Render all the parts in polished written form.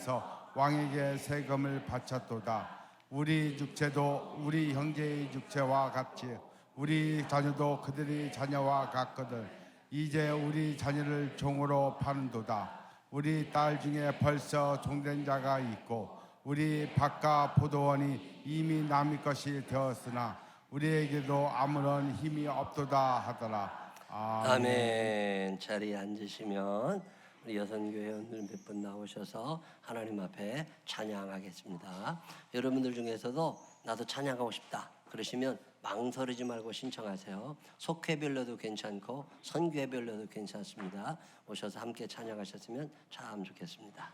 위하여서 왕에게 세금을 바쳤도다. 우리 육체도 우리 형제의 육체와 같이 우리 자녀도 그들의 자녀와 같거든. 이제 우리 자녀를 종으로 파는도다. 우리 딸 중에 벌써 종된 자가 있고 우리 밭과 포도원이 이미 남의 것이 되었으나 우리에게도 아무런 힘이 없도다 하더라. 아멘. 아멘. 자리에 앉으시면 우리 여성교회원들 몇 분 나오셔서 하나님 앞에 찬양하겠습니다. 여러분들 중에서도 나도 찬양하고 싶다 그러시면 망설이지 말고 신청하세요. 속회별로도 괜찮고 선교회별로도 괜찮습니다. 오셔서 함께 찬양하셨으면 참 좋겠습니다.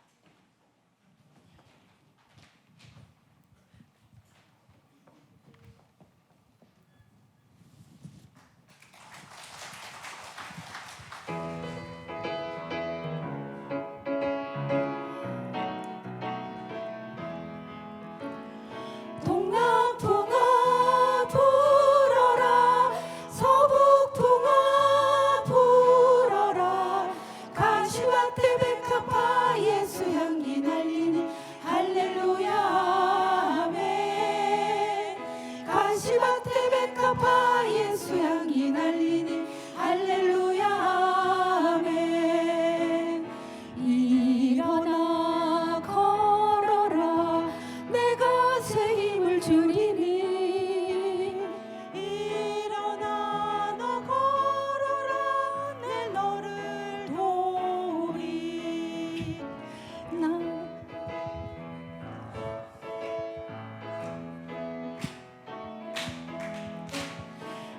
동남풍아 불어라 서북풍아 불어라 가시밭에 백합화 예수 향기 날리니 할렐루야 아멘. 가시밭에 백합화 예수 향기 날리니 할렐루야 아멘. 일어나 걸어라 내가 새 힘을 주리니 일어나 너 걸어라 내 너를 도우리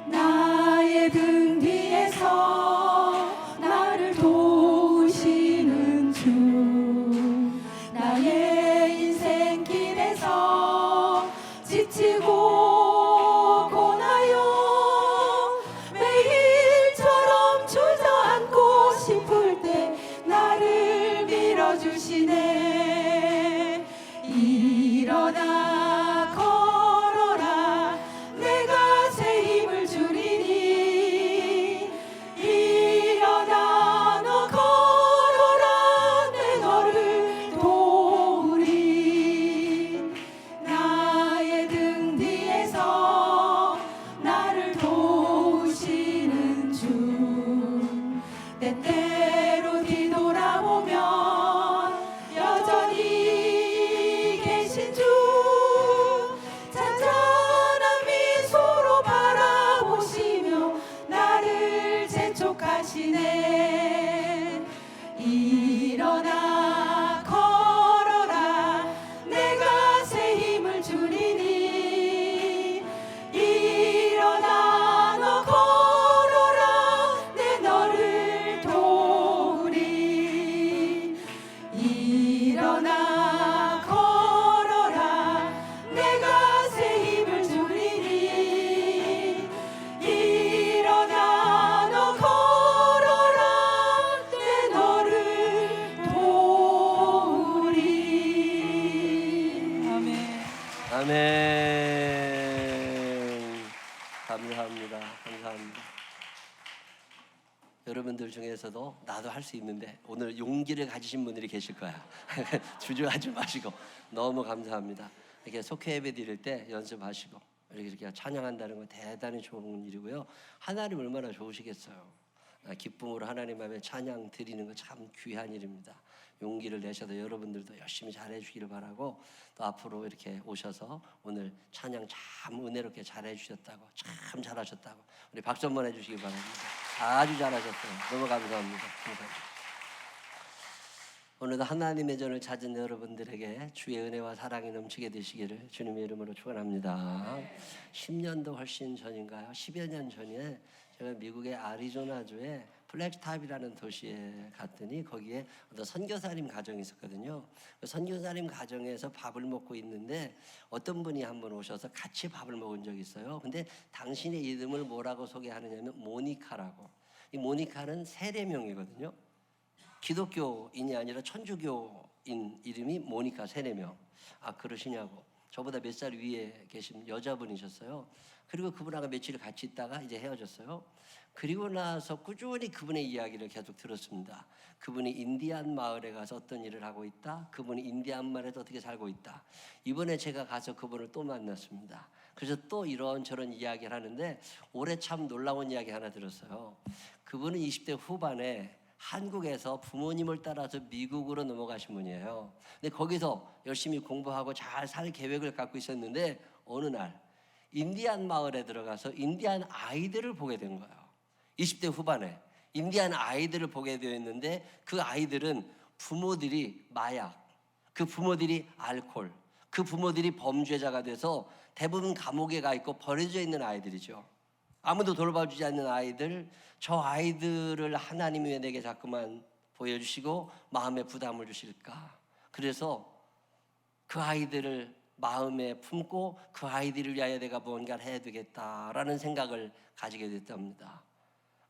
나의 등 뒤에서 나를 도우시는 주 나의 인생길에서 지치고 고나요 매일처럼 주저앉고 싶을 때 나를 밀어주시네. 일어나 걸어라 내가 새 힘을 주리니 일어나 너 걸어라 내 너를 도우리 나의 등 뒤에서 나를 도우시는 주 때때로 뒤돌아보면 여전히 계신 주 잔잔한 미소로 바라보시며 나를 재촉하시네. 일어나 걸어라 내가 새 힘을 주리니 일어나 너 걸어라 내 너를 도우리 일어나 걸어라 내가 새 힘을 주리니 일어나 너 걸어라 내 너를 도우리 아멘. 아멘. 감사합니다. 감사합니다. 여러분들 중에서도 나도 할 수 있는데 오늘 용기를 가지신 분들이 계실 거야. 주저하지 마시고 너무 감사합니다. 이렇게 속회 예배 드릴 때 연습하시고 이렇게 찬양한다는 건 대단히 좋은 일이고요. 하나님 얼마나 좋으시겠어요. 기쁨으로 하나님 앞에 찬양 드리는 거 참 귀한 일입니다. 용기를 내셔서 여러분들도 열심히 잘해 주기를 바라고 또 앞으로 이렇게 오셔서 오늘 찬양 참 은혜롭게 잘해 주셨다고 참 잘하셨다고 우리 박수 한번 해주시기 바랍니다. 아주 잘하셨어요. 너무 감사합니다. 감사합니다. 오늘도 하나님의 전을 찾은 여러분들에게 주의 은혜와 사랑이 넘치게 되시기를 주님의 이름으로 축원합니다. 10년도 훨씬 전인가요? 10여 년 전에 제가 미국의 아리조나주에 플래그탑이라는 도시에 갔더니 거기에 어떤 선교사님 가정이 있었거든요. 그 선교사님 가정에서 밥을 먹고 있는데 어떤 분이 한 번 오셔서 같이 밥을 먹은 적이 있어요. 근데 당신의 이름을 뭐라고 소개하느냐면 모니카라고. 이 모니카는 세례명이거든요. 기독교인이 아니라 천주교인 이름이 모니카 세례명. 아 그러시냐고. 저보다 몇 살 위에 계신 여자분이셨어요. 그리고 그분하고 며칠 같이 있다가 이제 헤어졌어요. 그리고 나서 꾸준히 그분의 이야기를 계속 들었습니다. 그분이 인디안 마을에 가서 어떤 일을 하고 있다. 그분이 인디안 마을에서 어떻게 살고 있다. 이번에 제가 가서 그분을 또 만났습니다. 그래서 또 이런저런 이야기를 하는데 올해 참 놀라운 이야기 하나 들었어요. 그분은 20대 후반에 한국에서 부모님을 따라서 미국으로 넘어가신 분이에요. 근데 거기서 열심히 공부하고 잘 살 계획을 갖고 있었는데 어느 날 인디안 마을에 들어가서 인디안 아이들을 보게 된 거예요. 20대 후반에 인디안 아이들을 보게 되었는데 그 아이들은 부모들이 마약, 그 부모들이 알코올, 그 부모들이 범죄자가 돼서 대부분 감옥에 가 있고 버려져 있는 아이들이죠. 아무도 돌봐주지 않는 아이들, 저 아이들을 하나님이 왜 내게 자꾸만 보여주시고 마음에 부담을 주실까? 그래서 그 아이들을 마음에 품고 그 아이들을 위하여 내가 무언가를 해야 되겠다라는 생각을 가지게 됐답니다.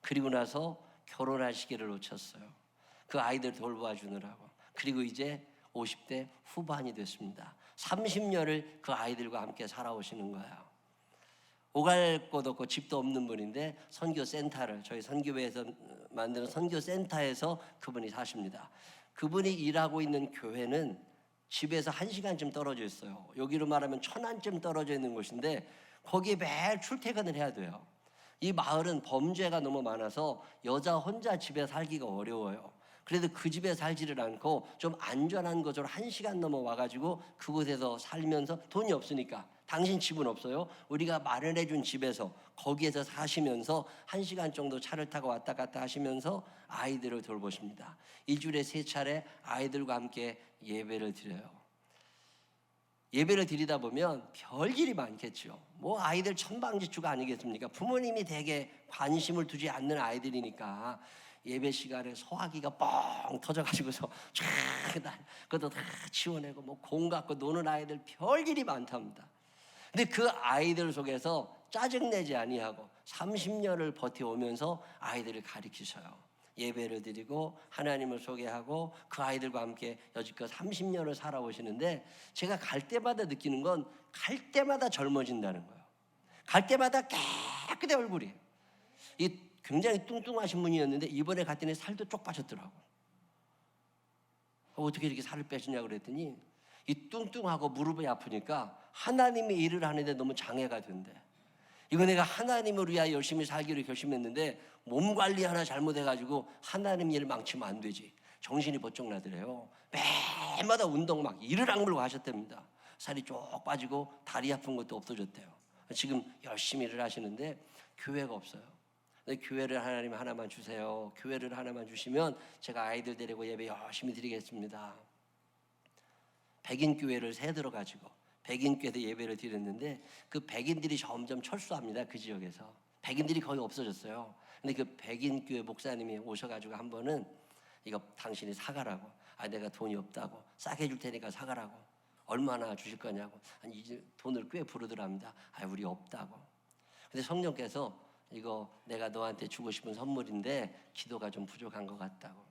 그리고 나서 결혼할 시기를 놓쳤어요. 그 아이들 돌봐주느라고. 그리고 이제 50대 후반이 됐습니다. 30년을 그 아이들과 함께 살아오시는 거예요. 오갈 곳 없고 집도 없는 분인데 선교센터를 저희 선교회에서 만드는 선교센터에서 그분이 사십니다. 그분이 일하고 있는 교회는 집에서 1시간쯤 떨어져 있어요. 여기로 말하면 천안쯤 떨어져 있는 곳인데 거기에 매일 출퇴근을 해야 돼요. 이 마을은 범죄가 너무 많아서 여자 혼자 집에 살기가 어려워요. 그래도 그 집에 살지를 않고 좀 안전한 곳으로 1시간 넘어 와가지고 그곳에서 살면서 돈이 없으니까 당신 집은 없어요? 우리가 마련해 준 집에서 거기에서 사시면서 1시간 정도 차를 타고 왔다 갔다 하시면서 아이들을 돌보십니다. 일주일에 3차례 아이들과 함께 예배를 드려요. 예배를 드리다 보면 별일이 많겠죠. 뭐 아이들 천방지축 아니겠습니까? 부모님이 되게 관심을 두지 않는 아이들이니까 예배 시간에 소화기가 뻥 터져가지고서 그것도 다 치워내고 뭐 공 갖고 노는 아이들 별일이 많답니다. 근데 그 아이들 속에서 짜증내지 아니하고 30년을 버텨오면서 아이들을 가르치셔요. 예배를 드리고 하나님을 소개하고 그 아이들과 함께 여지껏 30년을 살아오시는데 제가 갈 때마다 느끼는 건 갈 때마다 젊어진다는 거예요. 갈 때마다 깨끗해 얼굴이. 이 굉장히 뚱뚱하신 분이었는데 이번에 갔더니 살도 쪽 빠졌더라고. 어떻게 이렇게 살을 빼시냐고 그랬더니 이 뚱뚱하고 무릎이 아프니까 하나님의 일을 하는데 너무 장애가 된대. 이거 내가 하나님을 위하여 열심히 살기로 결심했는데 몸 관리 하나 잘못해가지고 하나님 일 망치면 안 되지. 정신이 번쩍 나더래요. 매일마다 운동 막 이를 악물고 하셨답니다. 살이 쭉 빠지고 다리 아픈 것도 없어졌대요. 지금 열심히 일을 하시는데 교회가 없어요. 근데 교회를 하나님 하나만 주세요. 교회를 하나만 주시면 제가 아이들 데리고 예배 열심히 드리겠습니다. 백인교회를 새 들어가지고 백인교회도 예배를 드렸는데 그 백인들이 점점 철수합니다. 그 지역에서 백인들이 거의 없어졌어요. 근데 그 백인교회 목사님이 오셔가지고 한 번은 이거 당신이 사가라고. 내가 돈이 없다고. 싸게 줄 테니까 사가라고. 얼마나 주실 거냐고. 아니 이제 돈을 꽤 부르더랍니다. 우리 없다고. 근데 성령께서 이거 내가 너한테 주고 싶은 선물인데 기도가 좀 부족한 것 같다고.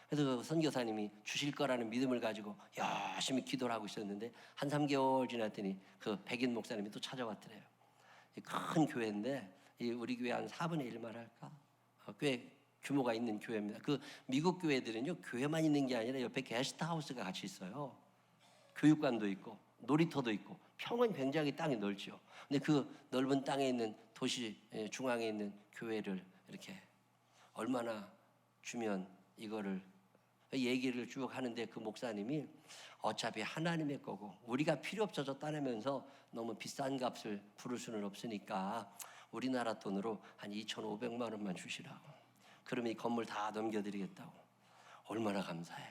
그래서 그 선교사님이 주실 거라는 믿음을 가지고 열심히 기도를 하고 있었는데 한 3개월 지났더니 그 백인 목사님이 또 찾아왔더래요. 큰 교회인데 우리 교회 한 4분의 1만 할까? 꽤 규모가 있는 교회입니다. 그 미국 교회들은요 교회만 있는 게 아니라 옆에 게스트하우스가 같이 있어요. 교육관도 있고 놀이터도 있고 평은 굉장히 땅이 넓죠. 근데 그 넓은 땅에 있는 도시 중앙에 있는 교회를 이렇게 얼마나 주면 이거를 얘기를 쭉 하는데 그 목사님이 어차피 하나님의 거고 우리가 필요 없어서 따내면서 너무 비싼 값을 부를 수는 없으니까 우리나라 돈으로 한 2,500만 원만 주시라고. 그러면 이 건물 다 넘겨드리겠다고. 얼마나 감사해.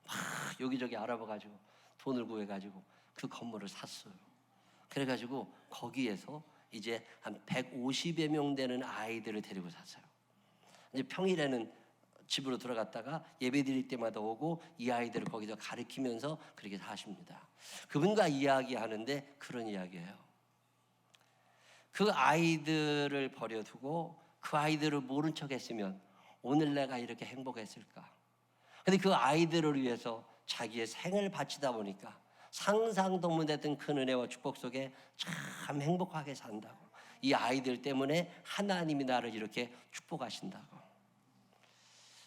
막 여기저기 알아봐가지고 돈을 구해가지고 그 건물을 샀어요. 그래가지고 거기에서 이제 한 150여 명 되는 아이들을 데리고 샀어요. 이제 평일에는 집으로 들어갔다가 예배 드릴 때마다 오고 이 아이들을 거기서 가르치면서 그렇게 사십니다. 그분과 이야기하는데 그런 이야기예요. 그 아이들을 버려두고 그 아이들을 모른 척 했으면 오늘 내가 이렇게 행복했을까? 근데 그 아이들을 위해서 자기의 생을 바치다 보니까 상상도 못했던 큰 은혜와 축복 속에 참 행복하게 산다고. 이 아이들 때문에 하나님이 나를 이렇게 축복하신다고.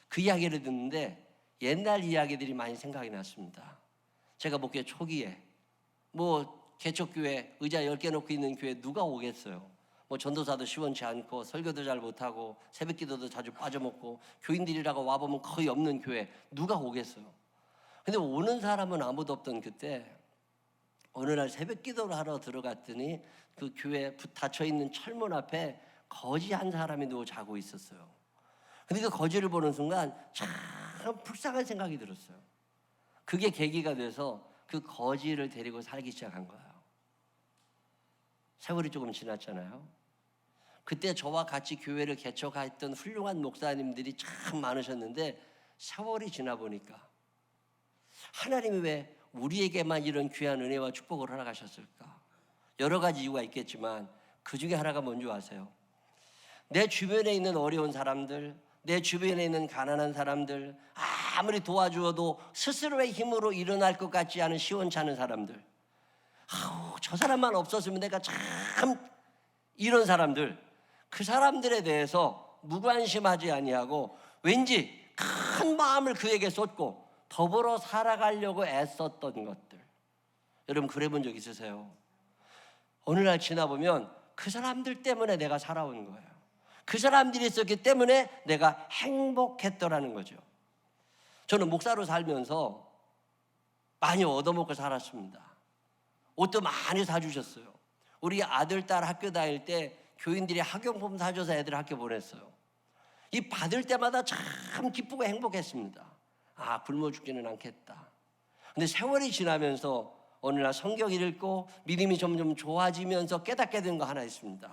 그 이야기를 듣는데 옛날 이야기들이 많이 생각이 났습니다. 제가 목회 초기에 개척교회 의자 10개 놓고 있는 교회 누가 오겠어요? 전도사도 시원치 않고 설교도 잘 못하고 새벽기도도 자주 빠져먹고 교인들이라고 와보면 거의 없는 교회 누가 오겠어요? 근데 오는 사람은 아무도 없던 그때 어느 날 새벽기도를 하러 들어갔더니 그 교회 닫혀있는 철문 앞에 거지 한 사람이 누워 자고 있었어요. 근데 그 거지를 보는 순간 참 불쌍한 생각이 들었어요. 그게 계기가 돼서 그 거지를 데리고 살기 시작한 거예요. 세월이 조금 지났잖아요. 그때 저와 같이 교회를 개척했던 훌륭한 목사님들이 참 많으셨는데 세월이 지나 보니까 하나님이 왜 우리에게만 이런 귀한 은혜와 축복을 허락하셨을까? 여러 가지 이유가 있겠지만 그 중에 하나가 뭔지 아세요? 내 주변에 있는 어려운 사람들, 내 주변에 있는 가난한 사람들, 아무리 도와주어도 스스로의 힘으로 일어날 것 같지 않은 시원찮은 사람들, 저 사람만 없었으면 내가 참, 이런 사람들, 그 사람들에 대해서 무관심하지 아니하고 왠지 큰 마음을 그에게 쏟고 더불어 살아가려고 애썼던 것들. 여러분 그래 본 적 있으세요? 어느 날 지나보면 그 사람들 때문에 내가 살아온 거예요. 그 사람들이 있었기 때문에 내가 행복했더라는 거죠. 저는 목사로 살면서 많이 얻어먹고 살았습니다. 옷도 많이 사주셨어요. 우리 아들, 딸 학교 다닐 때 교인들이 학용품 사줘서 애들 학교 보냈어요. 이 받을 때마다 참 기쁘고 행복했습니다. 굶어 죽지는 않겠다. 근데 세월이 지나면서 어느 날 성경 읽고 믿음이 점점 좋아지면서 깨닫게 된 거 하나 있습니다.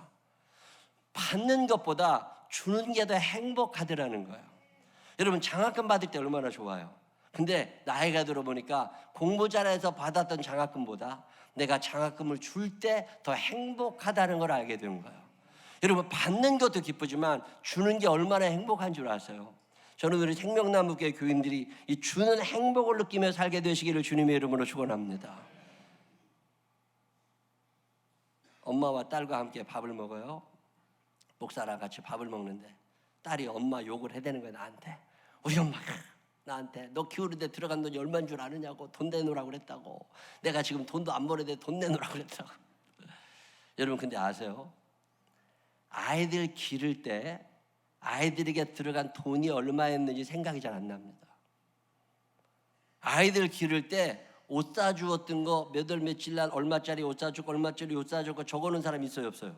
받는 것보다 주는 게 더 행복하더라는 거예요. 여러분 장학금 받을 때 얼마나 좋아요. 근데 나이가 들어보니까 공부 잘해서 받았던 장학금보다 내가 장학금을 줄 때 더 행복하다는 걸 알게 된 거예요. 여러분 받는 것도 기쁘지만 주는 게 얼마나 행복한 줄 아세요? 저는 우리 생명나무교회 교인들이 이 주는 행복을 느끼며 살게 되시기를 주님의 이름으로 축원합니다. 엄마와 딸과 함께 밥을 먹어요. 목사랑 같이 밥을 먹는데 딸이 엄마 욕을 해대는 거예요. 나한테. 우리 엄마가 나한테 너 키우는데 들어간 돈이 얼마인 줄 아느냐고, 돈 내놓으라고 그랬다고. 내가 지금 돈도 안 버는데 돈 내놓으라고 그랬다고. 여러분 근데 아세요? 아이들 기를 때 아이들에게 들어간 돈이 얼마였는지 생각이 잘 안 납니다. 아이들 기를 때 옷 사주었던 거 몇 월 며칠 날 얼마짜리 옷 사주고 얼마짜리 옷 사주고 적어놓은 사람 있어요 없어요?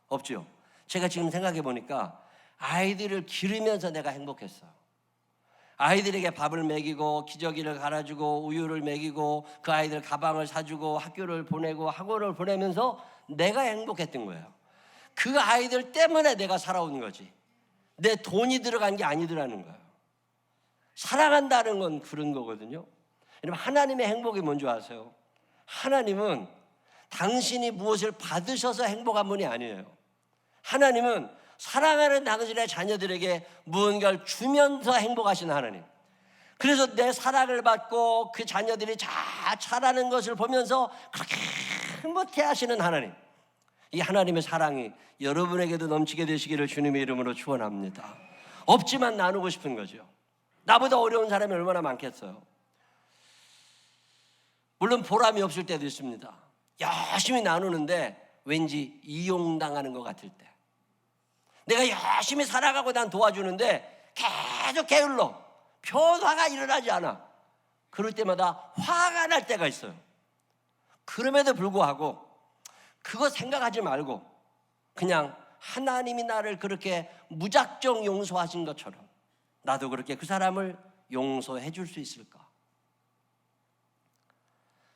없죠. 제가 지금 생각해 보니까 아이들을 기르면서 내가 행복했어요. 아이들에게 밥을 먹이고 기저귀를 갈아주고 우유를 먹이고 그 아이들 가방을 사주고 학교를 보내고 학원을 보내면서 내가 행복했던 거예요. 그 아이들 때문에 내가 살아온 거지 내 돈이 들어간 게 아니더라는 거예요. 사랑한다는 건 그런 거거든요. 여러분 하나님의 행복이 뭔지 아세요? 하나님은 당신이 무엇을 받으셔서 행복한 분이 아니에요. 하나님은 사랑하는 당신의 자녀들에게 무언가를 주면서 행복하신 하나님. 그래서 내 사랑을 받고 그 자녀들이 잘 자라는 것을 보면서 그렇게 행복해 하시는 하나님. 이 하나님의 사랑이 여러분에게도 넘치게 되시기를 주님의 이름으로 축원합니다. 없지만 나누고 싶은 거죠. 나보다 어려운 사람이 얼마나 많겠어요. 물론 보람이 없을 때도 있습니다. 열심히 나누는데 왠지 이용당하는 것 같을 때, 내가 열심히 살아가고 난 도와주는데 계속 게을러 변화가 일어나지 않아. 그럴 때마다 화가 날 때가 있어요. 그럼에도 불구하고 그거 생각하지 말고 그냥 하나님이 나를 그렇게 무작정 용서하신 것처럼 나도 그렇게 그 사람을 용서해 줄 수 있을까?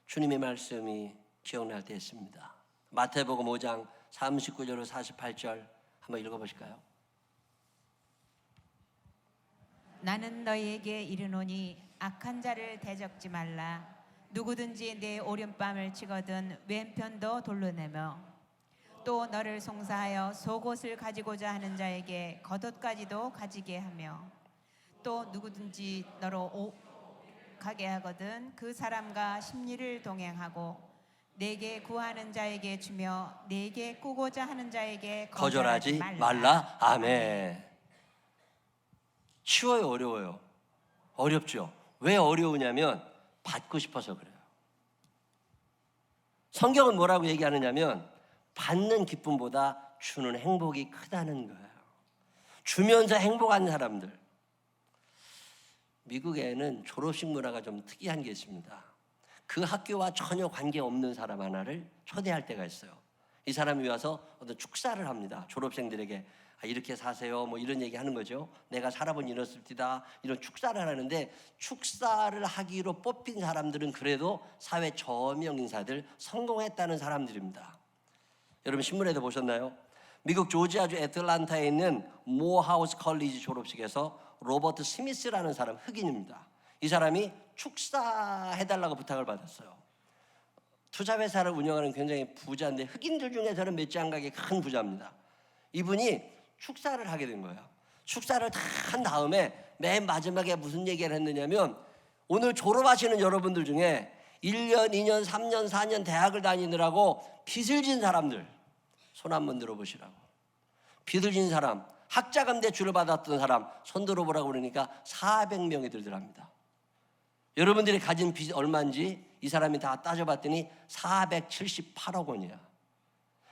주님의 말씀이 기억날 때 있습니다. 마태복음 5장 39절로 48절 한번 읽어보실까요? 나는 너희에게 이르노니 악한 자를 대적지 말라. 누구든지 내 오른뺨을 치거든 왼편도 돌로 내며 또 너를 송사하여 속옷을 가지고자 하는 자에게 겉옷까지도 가지게 하며 또 누구든지 너로 가게 하거든 그 사람과 심리를 동행하고 내게 구하는 자에게 주며 내게 꾸고자 하는 자에게 거절하지 말라. 아멘. 쉬워요, 어려워요? 어렵죠. 왜 어려우냐면 받고 싶어서 그래요. 성경은 뭐라고 얘기하느냐면 받는 기쁨보다 주는 행복이 크다는 거예요. 주면서 행복한 사람들. 미국에는 졸업식 문화가 좀 특이한 게 있습니다. 그 학교와 전혀 관계없는 사람 하나를 초대할 때가 있어요. 이 사람이 와서 어떤 축사를 합니다. 졸업생들에게 이렇게 사세요 뭐 이런 얘기 하는 거죠. 내가 살아본 유니버시티다 이런 축사를 하는데, 축사를 하기로 뽑힌 사람들은 그래도 사회 저명 인사들, 성공했다는 사람들입니다. 여러분 신문에도 보셨나요? 미국 조지아주 애틀란타에 있는 모하우스 컬리지 졸업식에서 로버트 스미스라는 사람, 흑인입니다. 이 사람이 축사해달라고 부탁을 받았어요. 투자회사를 운영하는 굉장히 부자인데 흑인들 중에서는 몇 장 가게 큰 부자입니다. 이분이 축사를 하게 된 거예요. 축사를 다 한 다음에 맨 마지막에 무슨 얘기를 했느냐면, 오늘 졸업하시는 여러분들 중에 1년, 2년, 3년, 4년 대학을 다니느라고 빚을 진 사람들 손 한번 들어보시라고. 빚을 진 사람, 학자금 대출을 받았던 사람 손 들어보라고 그러니까 400명이 들더랍니다. 여러분들이 가진 빚 얼마인지 이 사람이 다 따져봤더니 478억 원이야.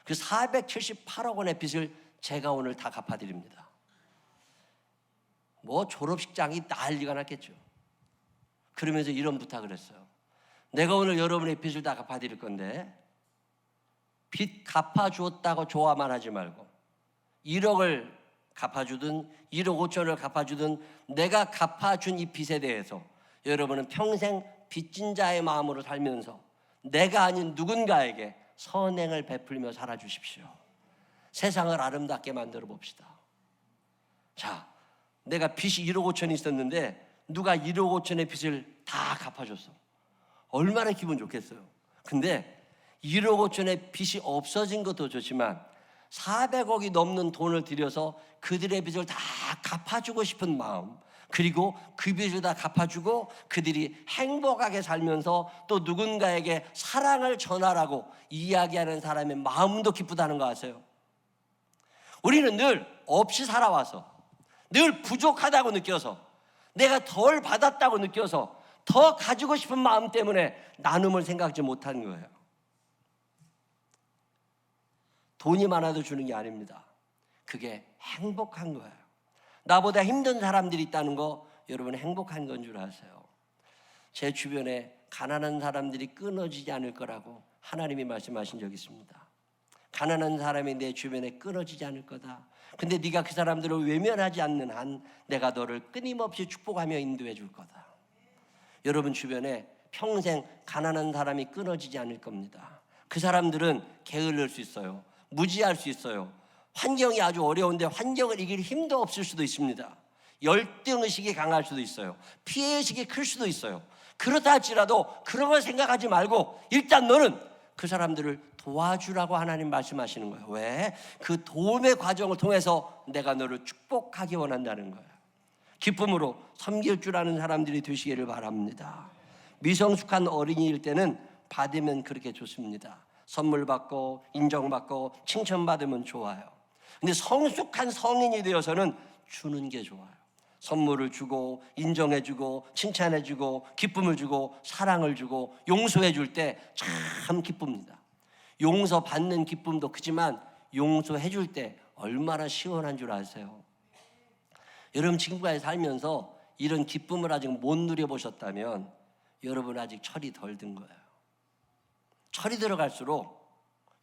그 478억 원의 빚을 제가 오늘 다 갚아드립니다. 뭐 졸업식장이 난리가 났겠죠. 그러면서 이런 부탁을 했어요. 내가 오늘 여러분의 빚을 다 갚아드릴 건데 빚 갚아주었다고 좋아만 하지 말고 1억을 갚아주든 1억 5천을 갚아주든 내가 갚아준 이 빚에 대해서 여러분은 평생 빚진 자의 마음으로 살면서 내가 아닌 누군가에게 선행을 베풀며 살아주십시오. 세상을 아름답게 만들어 봅시다. 자, 내가 빚이 1억 5천이 있었는데 누가 1억 5천의 빚을 다 갚아줬어. 얼마나 기분 좋겠어요. 근데 1억 5천의 빚이 없어진 것도 좋지만 400억이 넘는 돈을 들여서 그들의 빚을 다 갚아주고 싶은 마음, 그리고 그 빚을 다 갚아주고 그들이 행복하게 살면서 또 누군가에게 사랑을 전하라고 이야기하는 사람의 마음도 기쁘다는 거 아세요? 우리는 늘 없이 살아와서, 늘 부족하다고 느껴서, 내가 덜 받았다고 느껴서 더 가지고 싶은 마음 때문에 나눔을 생각지 못하는 거예요. 돈이 많아도 주는 게 아닙니다. 그게 행복한 거예요. 나보다 힘든 사람들이 있다는 거 여러분 행복한 건 줄 아세요? 제 주변에 가난한 사람들이 끊어지지 않을 거라고 하나님이 말씀하신 적이 있습니다. 가난한 사람이 내 주변에 끊어지지 않을 거다. 근데 네가 그 사람들을 외면하지 않는 한 내가 너를 끊임없이 축복하며 인도해 줄 거다. 여러분 주변에 평생 가난한 사람이 끊어지지 않을 겁니다. 그 사람들은 게을릴 수 있어요. 무지할 수 있어요. 환경이 아주 어려운데 환경을 이길 힘도 없을 수도 있습니다. 열등의식이 강할 수도 있어요. 피해의식이 클 수도 있어요. 그렇다 할지라도 그런 걸 생각하지 말고 일단 너는 그 사람들을 도와주라고 하나님 말씀하시는 거예요. 왜? 그 도움의 과정을 통해서 내가 너를 축복하기 원한다는 거예요. 기쁨으로 섬길 줄 아는 사람들이 되시기를 바랍니다. 미성숙한 어린이일 때는 받으면 그렇게 좋습니다. 선물 받고 인정받고 칭찬받으면 좋아요. 근데 성숙한 성인이 되어서는 주는 게 좋아요. 선물을 주고 인정해주고 칭찬해주고 기쁨을 주고 사랑을 주고 용서해줄 때 참 기쁩니다. 용서받는 기쁨도 크지만 용서해줄 때 얼마나 시원한 줄 아세요? 여러분 지금까지 살면서 이런 기쁨을 아직 못 누려보셨다면 여러분 아직 철이 덜 든 거예요. 철이 들어갈수록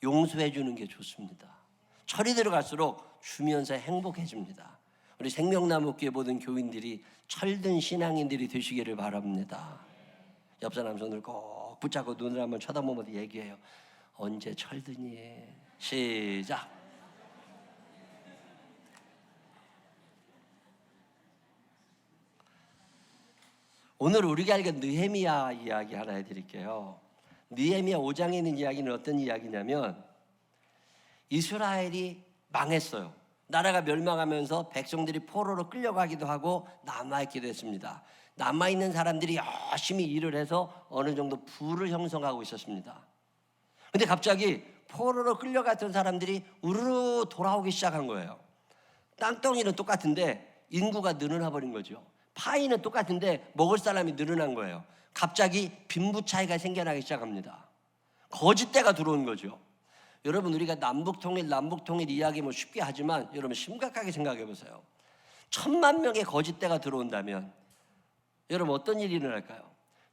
용서해주는 게 좋습니다. 철이 들어갈수록 주면서 행복해집니다. 우리 생명나무교회 모든 교인들이 철든 신앙인들이 되시기를 바랍니다. 옆 사람 손을 꼭 붙잡고 눈을 한번 쳐다보면서 얘기해요. 언제 철드니? 시작. 오늘 우리가 알게 느헤미야 이야기 하나 해드릴게요. 느헤미야 5장에 있는 이야기는 어떤 이야기냐면 이스라엘이 망했어요. 나라가 멸망하면서 백성들이 포로로 끌려가기도 하고 남아있기도 했습니다. 남아있는 사람들이 열심히 일을 해서 어느 정도 부를 형성하고 있었습니다. 근데 갑자기 포로로 끌려갔던 사람들이 우르르 돌아오기 시작한 거예요. 땅덩이는 똑같은데 인구가 늘어나 버린 거죠. 파이는 똑같은데 먹을 사람이 늘어난 거예요. 갑자기 빈부 차이가 생겨나기 시작합니다. 거짓대가 들어온 거죠. 여러분, 우리가 남북통일 이야기 뭐 쉽게 하지만 여러분 심각하게 생각해 보세요. 1,000만 명의 거짓대가 들어온다면 여러분 어떤 일이 일어날까요?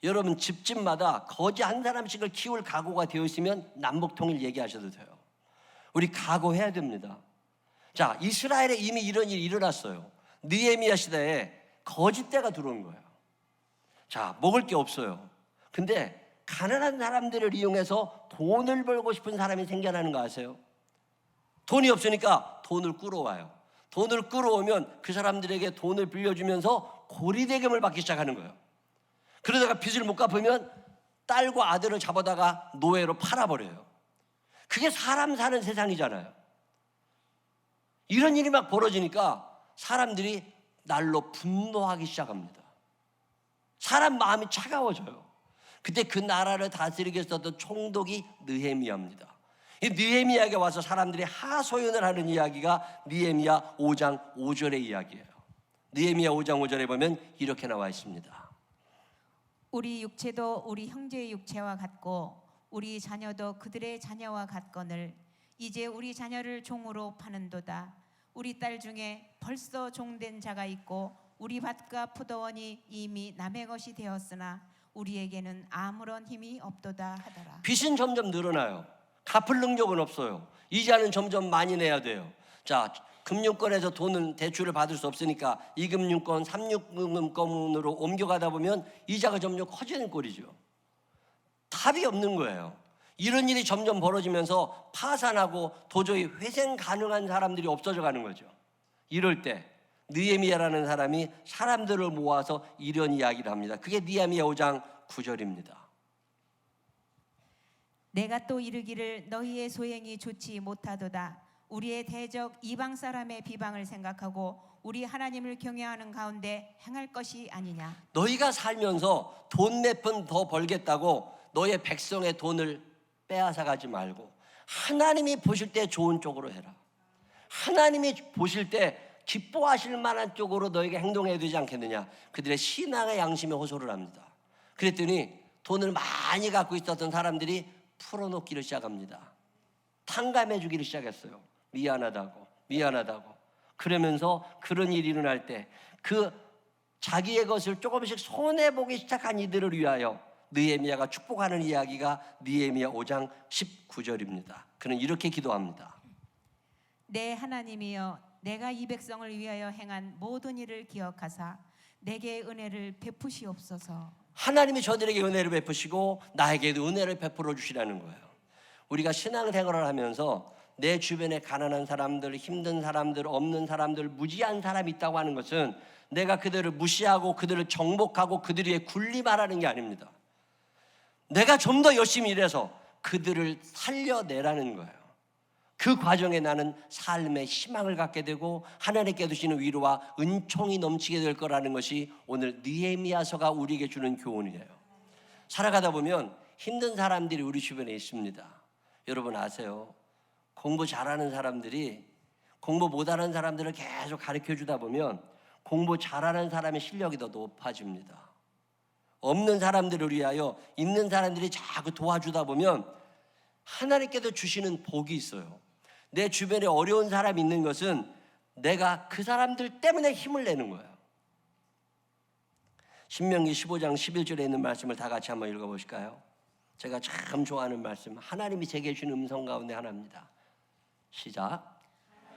여러분 집집마다 거지 한 사람씩을 키울 각오가 되어 있으면 남북통일 얘기하셔도 돼요. 우리 각오해야 됩니다. 자, 이스라엘에 이미 이런 일이 일어났어요. 느헤미야 시대에 거짓대가 들어온 거예요. 자, 먹을 게 없어요. 근데 가난한 사람들을 이용해서 돈을 벌고 싶은 사람이 생겨나는 거 아세요? 돈이 없으니까 돈을 끌어와요. 돈을 끌어오면 그 사람들에게 돈을 빌려주면서 고리대금을 받기 시작하는 거예요. 그러다가 빚을 못 갚으면 딸과 아들을 잡아다가 노예로 팔아버려요. 그게 사람 사는 세상이잖아요. 이런 일이 막 벌어지니까 사람들이 날로 분노하기 시작합니다. 사람 마음이 차가워져요. 그때 그 나라를 다스리게 했었던 총독이 느헤미야입니다. 이 느헤미야에게 와서 사람들이 하소연을 하는 이야기가 느헤미야 5장 5절의 이야기예요. 느헤미야 5장 5절에 보면 이렇게 나와 있습니다. 우리 육체도 우리 형제의 육체와 같고 우리 자녀도 그들의 자녀와 같거늘 이제 우리 자녀를 종으로 파는도다. 우리 딸 중에 벌써 종된 자가 있고 우리 밭과 포도원이 이미 남의 것이 되었으나 우리에게는 아무런 힘이 없도다 하더라. 빚은 점점 늘어나요. 갚을 능력은 없어요. 이자는 점점 많이 내야 돼요. 자, 금융권에서 돈은 대출을 받을 수 없으니까 2금융권, 3금융권으로 옮겨가다 보면 이자가 점점 커지는 꼴이죠. 답이 없는 거예요. 이런 일이 점점 벌어지면서 파산하고 도저히 회생 가능한 사람들이 없어져 가는 거죠. 이럴 때 느헤미야라는 사람이 사람들을 모아서 이런 이야기를 합니다. 그게 느헤미야 5장 9절입니다. 내가 또 이르기를 너희의 소행이 좋지 못하도다. 우리의 대적 이방 사람의 비방을 생각하고 우리 하나님을 경외하는 가운데 행할 것이 아니냐. 너희가 살면서 돈 몇 푼 더 벌겠다고 너의 백성의 돈을 빼앗아 가지 말고 하나님이 보실 때 좋은 쪽으로 해라. 하나님이 보실 때 기뻐하실 만한 쪽으로 너희가 행동해야 되지 않겠느냐. 그들의 신앙의 양심에 호소를 합니다. 그랬더니 돈을 많이 갖고 있었던 사람들이 풀어놓기를 시작합니다. 탕감해 주기를 시작했어요. 미안하다고. 그러면서 그런 일이 일어날 때 그 자기의 것을 조금씩 손해보기 시작한 이들을 위하여 느헤미야가 축복하는 이야기가 느헤미야 5장 19절입니다. 그는 이렇게 기도합니다. 내 하나님이여 내가 이 백성을 위하여 행한 모든 일을 기억하사 내게 은혜를 베푸시옵소서. 하나님이 저들에게 은혜를 베푸시고 나에게도 은혜를 베풀어 주시라는 거예요. 우리가 신앙생활을 하면서 내 주변에 가난한 사람들, 힘든 사람들, 없는 사람들, 무지한 사람이 있다고 하는 것은 내가 그들을 무시하고 그들을 정복하고 그들 위에 군림하라는 게 아닙니다. 내가 좀 더 열심히 일해서 그들을 살려내라는 거예요. 그 과정에 나는 삶의 희망을 갖게 되고 하나님께 주시는 위로와 은총이 넘치게 될 거라는 것이 오늘 느헤미야서가 우리에게 주는 교훈이에요. 살아가다 보면 힘든 사람들이 우리 주변에 있습니다. 여러분 아세요? 공부 잘하는 사람들이 공부 못하는 사람들을 계속 가르쳐 주다 보면 공부 잘하는 사람의 실력이 더 높아집니다. 없는 사람들을 위하여 있는 사람들이 자꾸 도와주다 보면 하나님께서 주시는 복이 있어요. 내 주변에 어려운 사람이 있는 것은 내가 그 사람들 때문에 힘을 내는 거예요. 신명기 15장 11절에 있는 말씀을 다 같이 한번 읽어보실까요? 제가 참 좋아하는 말씀, 하나님이 제게 주신 음성 가운데 하나입니다. 시작.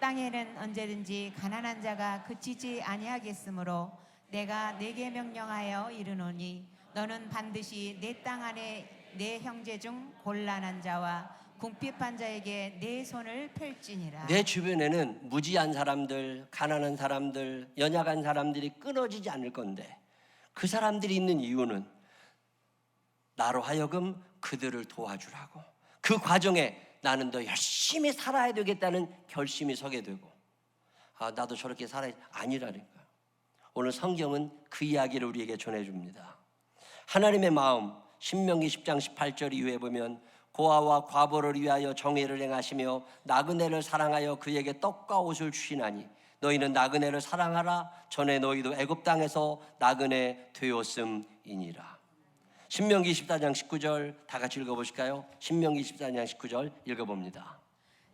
땅에는 언제든지 가난한 자가 그치지 아니하겠으므로 내가 내게 명령하여 이르노니 너는 반드시 내 땅 안에 내 형제 중 곤란한 자와 궁핍한 자에게 내 손을 펼지니라. 내 주변에는 무지한 사람들, 가난한 사람들, 연약한 사람들이 끊어지지 않을 건데 그 사람들이 있는 이유는 나로 하여금 그들을 도와주라고, 그 과정에 나는 더 열심히 살아야 되겠다는 결심이 서게 되고, 나도 저렇게 살아야 아니라니까요. 오늘 성경은 그 이야기를 우리에게 전해줍니다. 하나님의 마음, 신명기 10장 18절 이후에 보면 고아와 과부를 위하여 정의를 행하시며 나그네를 사랑하여 그에게 떡과 옷을 주시나니 너희는 나그네를 사랑하라. 전에 너희도 애굽 땅에서 나그네 되었음이니라. 신명기 14장 19절 다 같이 읽어보실까요? 신명기 14장 19절 읽어봅니다.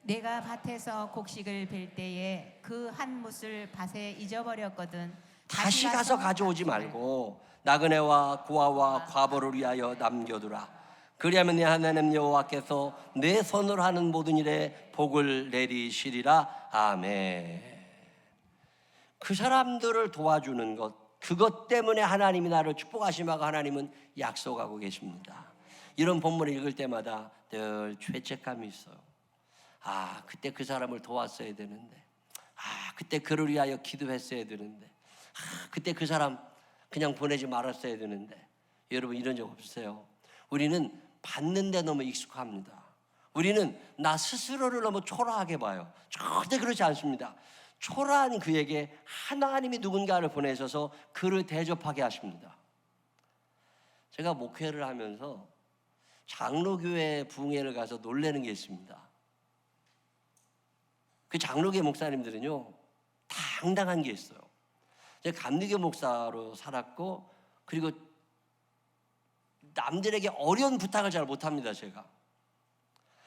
내가 밭에서 곡식을 벨 때에 그 한 뭇을 밭에 잊어버렸거든 다시 가서 가져오지 말고 나그네와 고아와 과부를 위하여 남겨두라. 그리하면 내 하나님 여호와께서 내 손으로 하는 모든 일에 복을 내리시리라. 아멘. 그 사람들을 도와주는 것, 그것 때문에 하나님이 나를 축복하시마고 하나님은 약속하고 계십니다. 이런 본문을 읽을 때마다 늘 죄책감이 있어요. 아, 그때 그 사람을 도왔어야 되는데, 아, 그때 그를 위하여 기도했어야 되는데, 아, 그때 그 사람 그냥 보내지 말았어야 되는데. 여러분 이런 적 없으세요? 우리는 받는데 너무 익숙합니다. 우리는 나 스스로를 너무 초라하게 봐요. 절대 그렇지 않습니다. 초라한 그에게 하나님이 누군가를 보내셔서 그를 대접하게 하십니다. 제가 목회를 하면서 장로교회 부흥회를 가서 놀라는 게 있습니다. 그 장로교 목사님들은요 당당한 게 있어요. 제가 감리교 목사로 살았고, 그리고 남들에게 어려운 부탁을 잘 못합니다 제가.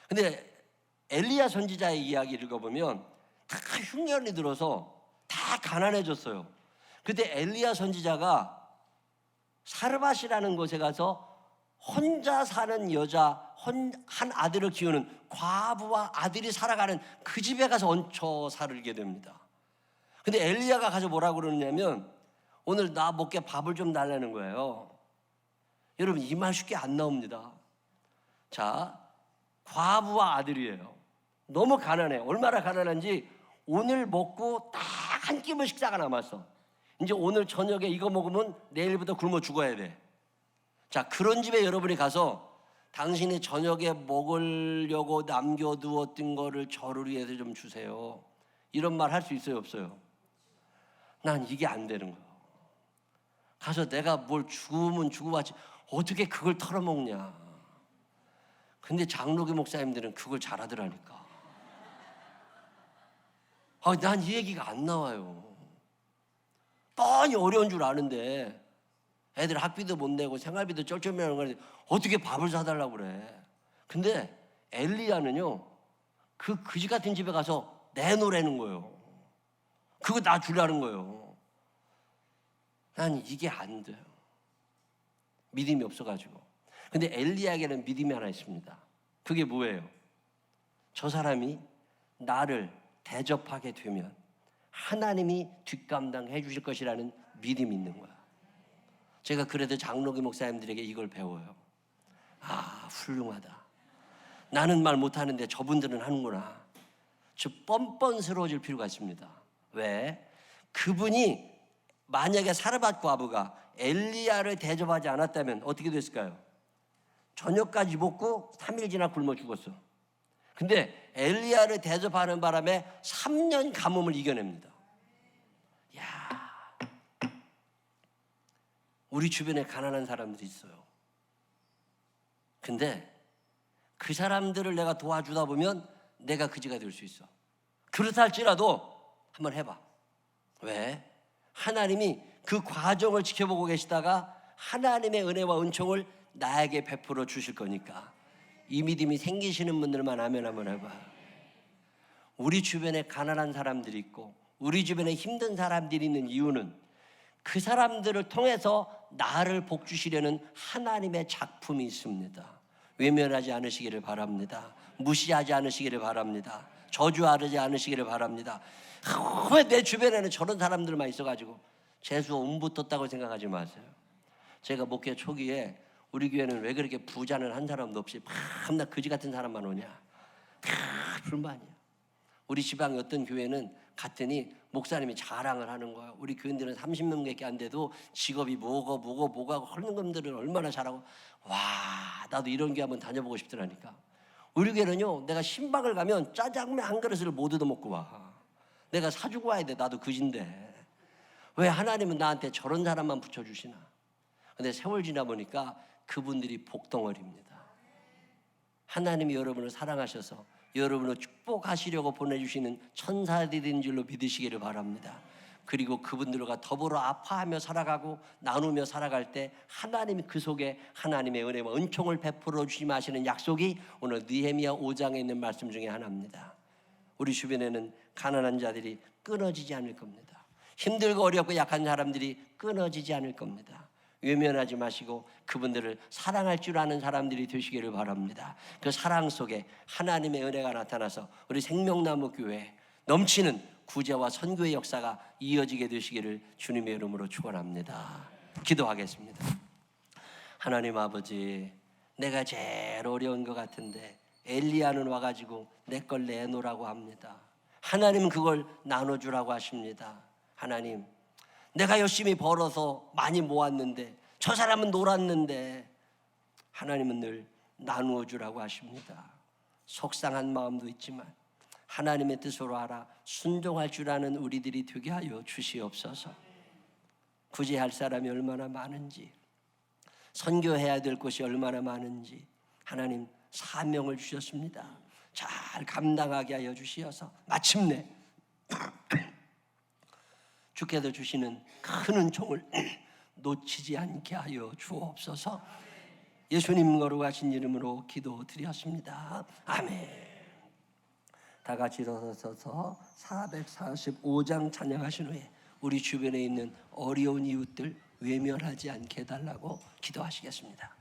근데 엘리야 선지자의 이야기를 읽어보면 다 흉년이 들어서 다 가난해졌어요. 그때 엘리야 선지자가 사르밧이라는 곳에 가서 혼자 사는 여자 한 아들을 키우는 과부와 아들이 살아가는 그 집에 가서 얹혀 살게 됩니다. 근데 엘리야가 가서 뭐라고 그러냐면 오늘 나 먹게 밥을 좀 달라는 거예요. 여러분 이 말 쉽게 안 나옵니다. 자, 과부와 아들이에요. 너무 가난해. 얼마나 가난한지 오늘 먹고 딱 한 끼만 식사가 남았어. 이제 오늘 저녁에 이거 먹으면 내일부터 굶어 죽어야 돼. 자, 그런 집에 여러분이 가서 당신이 저녁에 먹으려고 남겨두었던 거를 저를 위해서 좀 주세요. 이런 말 할 수 있어요, 없어요? 난 이게 안 되는 거예요. 가서 내가 뭘 주면 주고 왔지 어떻게 그걸 털어먹냐. 근데 장로교 목사님들은 그걸 잘하더라니까. 난 이 얘기가 안 나와요. 뻔히 어려운 줄 아는데 애들 학비도 못 내고 생활비도 쩔쩔매는 거는데 어떻게 밥을 사달라고 그래. 근데 엘리야는요 그 그지 같은 집에 가서 내놓으라는 거예요. 그거 나 주라는 거예요. 난 이게 안 돼요. 믿음이 없어가지고. 근데 엘리야에게는 믿음이 하나 있습니다. 그게 뭐예요? 저 사람이 나를 대접하게 되면 하나님이 뒷감당해 주실 것이라는 믿음이 있는 거야. 제가 그래도 장로교 목사님들에게 이걸 배워요. 아, 훌륭하다. 나는 말 못하는데 저분들은 하는구나. 저 뻔뻔스러워질 필요가 있습니다. 왜? 그분이 만약에 사르밧 과부가 엘리야를 대접하지 않았다면 어떻게 됐을까요? 저녁까지 먹고 3일 지나 굶어 죽었어. 근데 엘리야를 대접하는 바람에 3년 가뭄을 이겨냅니다. 야, 우리 주변에 가난한 사람들이 있어요. 근데 그 사람들을 내가 도와주다 보면 내가 그지가 될 수 있어. 그렇다 할지라도 한번 해봐. 왜? 하나님이 그 과정을 지켜보고 계시다가 하나님의 은혜와 은총을 나에게 베풀어 주실 거니까. 이 믿음이 생기시는 분들만 아멘 한번 해봐. 우리 주변에 가난한 사람들이 있고 우리 주변에 힘든 사람들이 있는 이유는 그 사람들을 통해서 나를 복주시려는 하나님의 작품이 있습니다. 외면하지 않으시기를 바랍니다. 무시하지 않으시기를 바랍니다. 저주하지 않으시기를 바랍니다. 왜 내 주변에는 저런 사람들만 있어가지고 재수 옴붙었다고 생각하지 마세요. 제가 목회 초기에 우리 교회는 왜 그렇게 부자는 한 사람도 없이 밤낮 거지 같은 사람만 오냐. 불만이야. 우리 지방의 어떤 교회는 갔더니 목사님이 자랑을 하는 거야. 우리 교인들은 30명밖에 안 돼도 직업이 뭐고 하는 놈들은 얼마나 잘하고. 와, 나도 이런 교회 한번 다녀보고 싶더라니까. 우리 교회는요, 내가 신방을 가면 짜장면 한 그릇을 못 얻어먹고 와. 내가 사주고 와야 돼. 나도 그진데. 왜 하나님은 나한테 저런 사람만 붙여주시나? 근데 세월 지나 보니까 그분들이 복덩어리입니다. 하나님이 여러분을 사랑하셔서 여러분을 축복하시려고 보내주시는 천사들인 줄로 믿으시기를 바랍니다. 그리고 그분들과 더불어 아파하며 살아가고 나누며 살아갈 때 하나님이 그 속에 하나님의 은혜와 은총을 베풀어 주시마 하시는 약속이 오늘 느헤미야 5장에 있는 말씀 중에 하나입니다. 우리 주변에는 가난한 자들이 끊어지지 않을 겁니다. 힘들고 어렵고 약한 사람들이 끊어지지 않을 겁니다. 외면하지 마시고 그분들을 사랑할 줄 아는 사람들이 되시기를 바랍니다. 그 사랑 속에 하나님의 은혜가 나타나서 우리 생명나무 교회 넘치는 구제와 선교의 역사가 이어지게 되시기를 주님의 이름으로 축원합니다. 기도하겠습니다. 하나님 아버지, 내가 제일 어려운 것 같은데 엘리야는 와가지고 내 걸 내놓으라고 합니다. 하나님은 그걸 나눠주라고 하십니다. 하나님, 내가 열심히 벌어서 많이 모았는데 저 사람은 놀았는데 하나님은 늘 나누어 주라고 하십니다. 속상한 마음도 있지만 하나님의 뜻으로 알아 순종할 줄 아는 우리들이 되게 하여 주시옵소서. 구제할 사람이 얼마나 많은지, 선교해야 될 곳이 얼마나 많은지 하나님 사명을 주셨습니다. 잘 감당하게 하여 주시어서 마침내 주께서 주시는 큰 은총을 놓치지 않게 하여 주옵소서. 예수님 거룩하신 이름으로 기도드렸습니다. 아멘. 다 같이 일어서서 445장 찬양하신 후에 우리 주변에 있는 어려운 이웃들 외면하지 않게 해달라고 기도하시겠습니다.